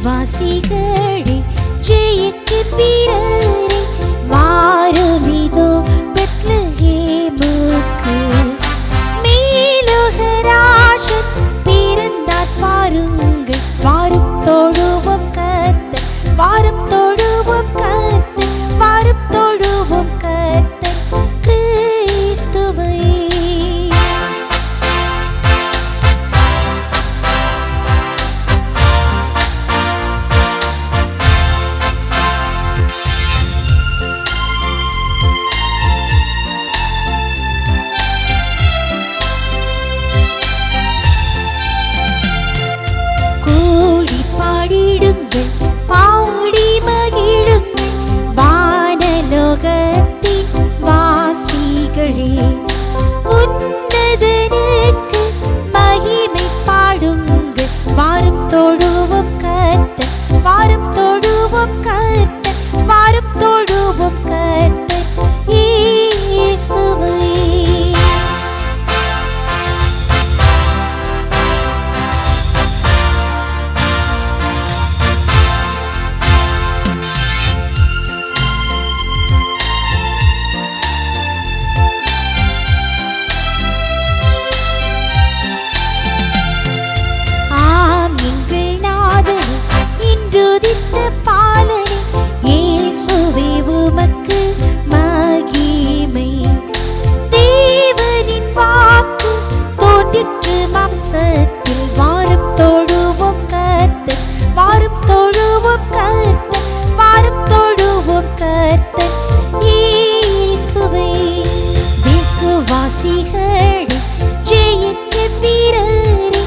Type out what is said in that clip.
விசுவாசிகளே ஜெயக்கு வீரரே வாருமிதோ பெத்லகேமுக்கு மேலுகராஜன் பிறந்தார் பாருங்கள் வாரும் தொழுவோம் கர்த்தர் வாரும் தொழுவோம் கர்த்தர் வாரும் தொழுவோம் கர்த்தர் கிறிஸ்துவை பாடிடுங்கள் பாடி மகிழுங்கள் வானலோகத்தின் வாசிகளே உன்னதனுக்கு மகிமை பாடுங்கள் வாரும் தொழுவோம் கர்த்தர் வாரும் தொழுவோம் கர்த்தர் வாரும் தொழுவோம் கர்த்தர் இயேசுவை உதித்த பாலனே இயேசுவே உமக்கு மகிமை தேவனின் வாக்கு தோன்றிற்று மாம்சத்தில் வாரும் தொழுவோம் கர்த்தர் வாரும் தொழுவோம் கர்த்தர் வாரும் தொழுவோம் கர்த்தர் இயேசுவே விசுவாசிகளே ஜெயக்கு வீரரே